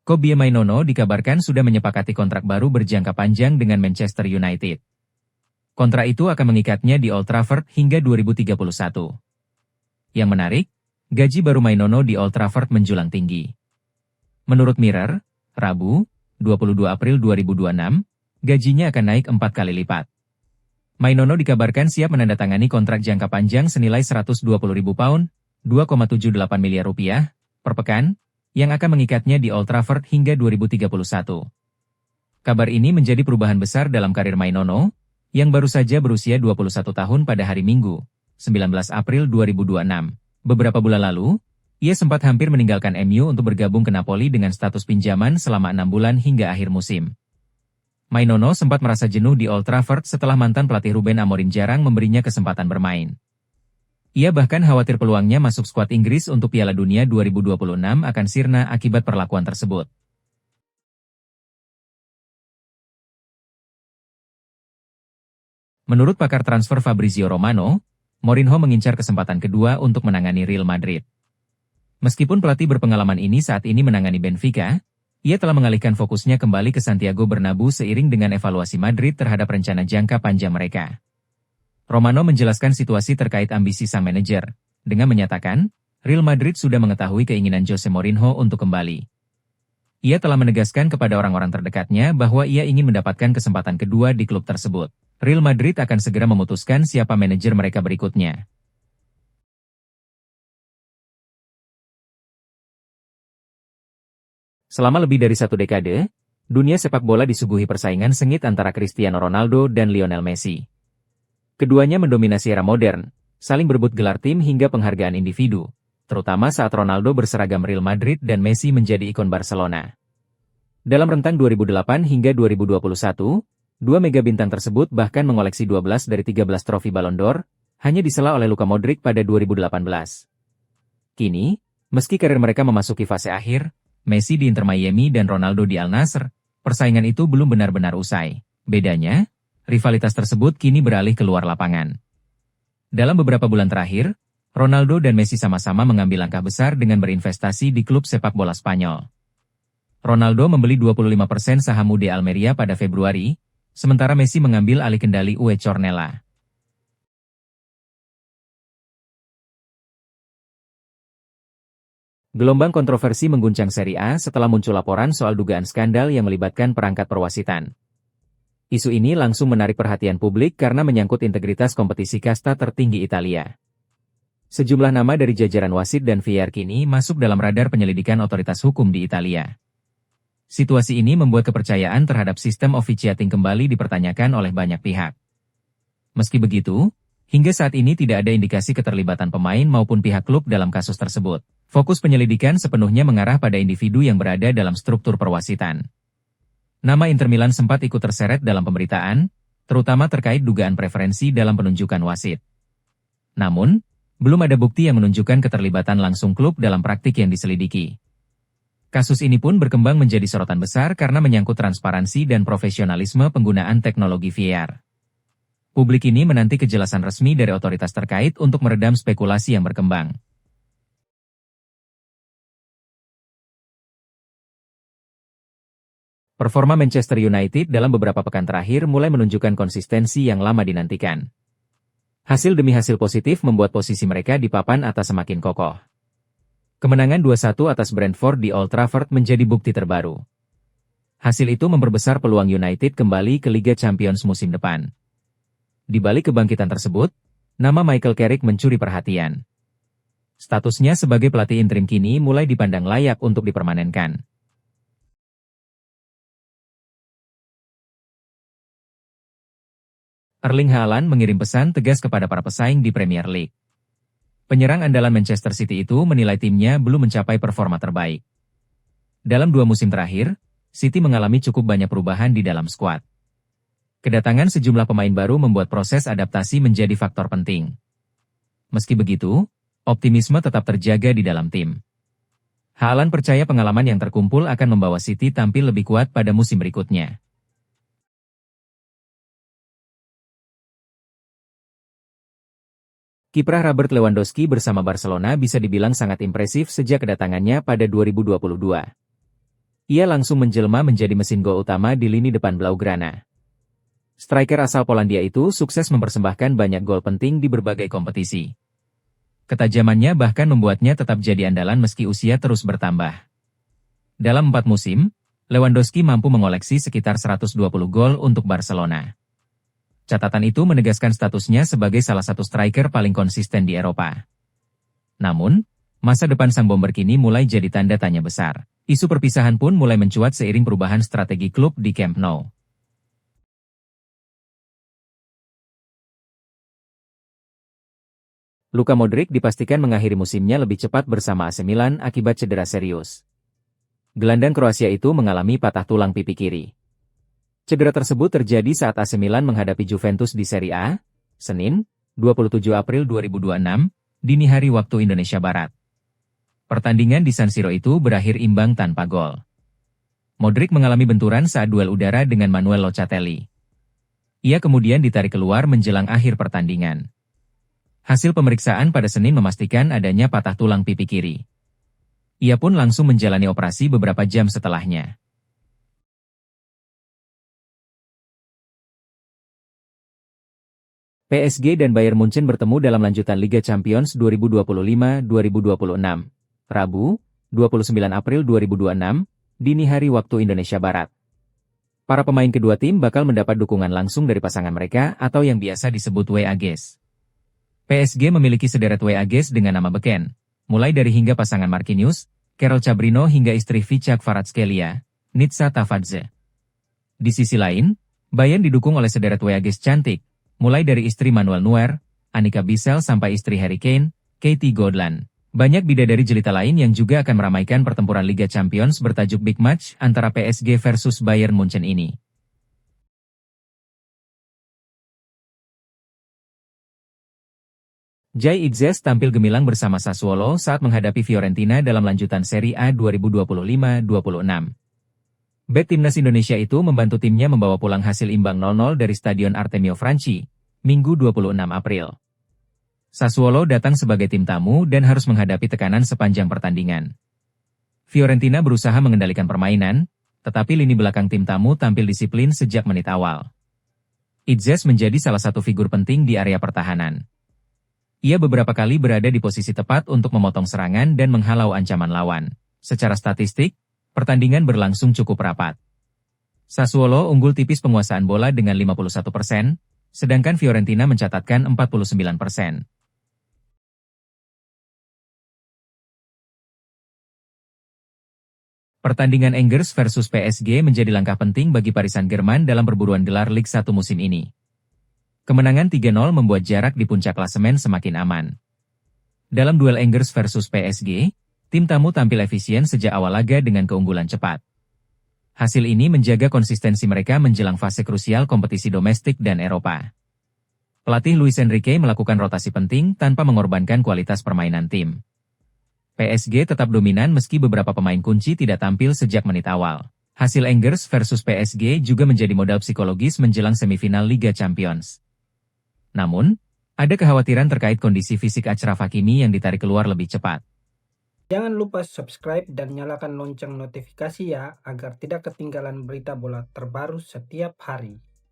Kobie Mainoo dikabarkan sudah menyepakati kontrak baru berjangka panjang dengan Manchester United. Kontrak itu akan mengikatnya di Old Trafford hingga 2031. Yang menarik, gaji baru Mainoo di Old Trafford menjulang tinggi. Menurut Mirror, Rabu, 22 April 2026, gajinya akan naik 4 kali lipat. Mainoo dikabarkan siap menandatangani kontrak jangka panjang senilai 120.000 pound, 2,78 miliar rupiah, per pekan, yang akan mengikatnya di Old Trafford hingga 2031. Kabar ini menjadi perubahan besar dalam karir Mainoo, yang baru saja berusia 21 tahun pada hari Minggu, 19 April 2026. Beberapa bulan lalu, ia sempat hampir meninggalkan MU untuk bergabung ke Napoli dengan status pinjaman selama 6 bulan hingga akhir musim. Mainoo sempat merasa jenuh di Old Trafford setelah mantan pelatih Ruben Amorim jarang memberinya kesempatan bermain. Ia bahkan khawatir peluangnya masuk skuad Inggris untuk Piala Dunia 2026 akan sirna akibat perlakuan tersebut. Menurut pakar transfer Fabrizio Romano, Mourinho mengincar kesempatan kedua untuk menangani Real Madrid. Meskipun pelatih berpengalaman ini saat ini menangani Benfica, ia telah mengalihkan fokusnya kembali ke Santiago Bernabeu seiring dengan evaluasi Madrid terhadap rencana jangka panjang mereka. Romano menjelaskan situasi terkait ambisi sang manajer, dengan menyatakan, Real Madrid sudah mengetahui keinginan Jose Mourinho untuk kembali. Ia telah menegaskan kepada orang-orang terdekatnya bahwa ia ingin mendapatkan kesempatan kedua di klub tersebut. Real Madrid akan segera memutuskan siapa manajer mereka berikutnya. Selama lebih dari 1 dekade, dunia sepak bola disuguhi persaingan sengit antara Cristiano Ronaldo dan Lionel Messi. Keduanya mendominasi era modern, saling berebut gelar tim hingga penghargaan individu, terutama saat Ronaldo berseragam Real Madrid dan Messi menjadi ikon Barcelona. Dalam rentang 2008 hingga 2021, dua mega bintang tersebut bahkan mengoleksi 12 dari 13 trofi Ballon d'Or, hanya disela oleh Luka Modric pada 2018. Kini, meski karir mereka memasuki fase akhir, Messi di Inter Miami dan Ronaldo di Al Nassr, persaingan itu belum benar-benar usai. Bedanya, rivalitas tersebut kini beralih ke luar lapangan. Dalam beberapa bulan terakhir, Ronaldo dan Messi sama-sama mengambil langkah besar dengan berinvestasi di klub sepak bola Spanyol. Ronaldo membeli 25% saham UD Almeria pada Februari, sementara Messi mengambil alih kendali UE Cornellà. Gelombang kontroversi mengguncang Serie A setelah muncul laporan soal dugaan skandal yang melibatkan perangkat perwasitan. Isu ini langsung menarik perhatian publik karena menyangkut integritas kompetisi kasta tertinggi Italia. Sejumlah nama dari jajaran wasit dan VAR kini masuk dalam radar penyelidikan otoritas hukum di Italia. Situasi ini membuat kepercayaan terhadap sistem officiating kembali dipertanyakan oleh banyak pihak. Meski begitu, hingga saat ini tidak ada indikasi keterlibatan pemain maupun pihak klub dalam kasus tersebut. Fokus penyelidikan sepenuhnya mengarah pada individu yang berada dalam struktur perwasitan. Nama Inter Milan sempat ikut terseret dalam pemberitaan, terutama terkait dugaan preferensi dalam penunjukan wasit. Namun, belum ada bukti yang menunjukkan keterlibatan langsung klub dalam praktik yang diselidiki. Kasus ini pun berkembang menjadi sorotan besar karena menyangkut transparansi dan profesionalisme penggunaan teknologi VAR. Publik ini menanti kejelasan resmi dari otoritas terkait untuk meredam spekulasi yang berkembang. Performa Manchester United dalam beberapa pekan terakhir mulai menunjukkan konsistensi yang lama dinantikan. Hasil demi hasil positif membuat posisi mereka di papan atas semakin kokoh. Kemenangan 2-1 atas Brentford di Old Trafford menjadi bukti terbaru. Hasil itu memperbesar peluang United kembali ke Liga Champions musim depan. Di balik kebangkitan tersebut, nama Michael Carrick mencuri perhatian. Statusnya sebagai pelatih interim kini mulai dipandang layak untuk dipermanenkan. Erling Haaland mengirim pesan tegas kepada para pesaing di Premier League. Penyerang andalan Manchester City itu menilai timnya belum mencapai performa terbaik. Dalam 2 musim terakhir, City mengalami cukup banyak perubahan di dalam skuad. Kedatangan sejumlah pemain baru membuat proses adaptasi menjadi faktor penting. Meski begitu, optimisme tetap terjaga di dalam tim. Haaland percaya pengalaman yang terkumpul akan membawa City tampil lebih kuat pada musim berikutnya. Kiprah Robert Lewandowski bersama Barcelona bisa dibilang sangat impresif sejak kedatangannya pada 2022. Ia langsung menjelma menjadi mesin gol utama di lini depan Blaugrana. Striker asal Polandia itu sukses mempersembahkan banyak gol penting di berbagai kompetisi. Ketajamannya bahkan membuatnya tetap jadi andalan meski usia terus bertambah. Dalam 4 musim, Lewandowski mampu mengoleksi sekitar 120 gol untuk Barcelona. Catatan itu menegaskan statusnya sebagai salah satu striker paling konsisten di Eropa. Namun, masa depan sang bomber kini mulai jadi tanda tanya besar. Isu perpisahan pun mulai mencuat seiring perubahan strategi klub di Camp Nou. Luka Modric dipastikan mengakhiri musimnya lebih cepat bersama AC Milan akibat cedera serius. Gelandang Kroasia itu mengalami patah tulang pipi kiri. Cedera tersebut terjadi saat AC Milan menghadapi Juventus di Serie A, Senin, 27 April 2026, dini hari waktu Indonesia Barat. Pertandingan di San Siro itu berakhir imbang tanpa gol. Modric mengalami benturan saat duel udara dengan Manuel Locatelli. Ia kemudian ditarik keluar menjelang akhir pertandingan. Hasil pemeriksaan pada Senin memastikan adanya patah tulang pipi kiri. Ia pun langsung menjalani operasi beberapa jam setelahnya. PSG dan Bayern Munchen bertemu dalam lanjutan Liga Champions 2025-2026. Rabu, 29 April 2026, dini hari waktu Indonesia Barat. Para pemain kedua tim bakal mendapat dukungan langsung dari pasangan mereka atau yang biasa disebut WAGs. PSG memiliki sederet WAGs dengan nama beken, mulai dari hingga pasangan Marquinhos, Karol Cabrino hingga istri Vichak Kvaratskhelia, Nitsa Tafadze. Di sisi lain, Bayern didukung oleh sederet WAGs cantik, mulai dari istri Manuel Neuer, Annika Bissell sampai istri Harry Kane, Katie Godland. Banyak bidadari jelita lain yang juga akan meramaikan pertempuran Liga Champions bertajuk Big Match antara PSG versus Bayern Munchen ini. Jai Itzes tampil gemilang bersama Sassuolo saat menghadapi Fiorentina dalam lanjutan Serie A 2025-26. Bek timnas Indonesia itu membantu timnya membawa pulang hasil imbang 0-0 dari Stadion Artemio Franchi, Minggu 26 April. Sassuolo datang sebagai tim tamu dan harus menghadapi tekanan sepanjang pertandingan. Fiorentina berusaha mengendalikan permainan, tetapi lini belakang tim tamu tampil disiplin sejak menit awal. Itzes menjadi salah satu figur penting di area pertahanan. Ia beberapa kali berada di posisi tepat untuk memotong serangan dan menghalau ancaman lawan. Secara statistik, pertandingan berlangsung cukup rapat. Sassuolo unggul tipis penguasaan bola dengan 51%, sedangkan Fiorentina mencatatkan 49%. Pertandingan Angers versus PSG menjadi langkah penting bagi Paris Saint-Germain dalam perburuan gelar Ligue 1 musim ini. Kemenangan 3-0 membuat jarak di puncak klasemen semakin aman. Dalam duel Angers versus PSG, tim tamu tampil efisien sejak awal laga dengan keunggulan cepat. Hasil ini menjaga konsistensi mereka menjelang fase krusial kompetisi domestik dan Eropa. Pelatih Luis Enrique melakukan rotasi penting tanpa mengorbankan kualitas permainan tim. PSG tetap dominan meski beberapa pemain kunci tidak tampil sejak menit awal. Hasil Angers versus PSG juga menjadi modal psikologis menjelang semifinal Liga Champions. Namun, ada kekhawatiran terkait kondisi fisik Achraf Hakimi yang ditarik keluar lebih cepat. Jangan lupa subscribe dan nyalakan lonceng notifikasi ya, agar tidak ketinggalan berita bola terbaru setiap hari.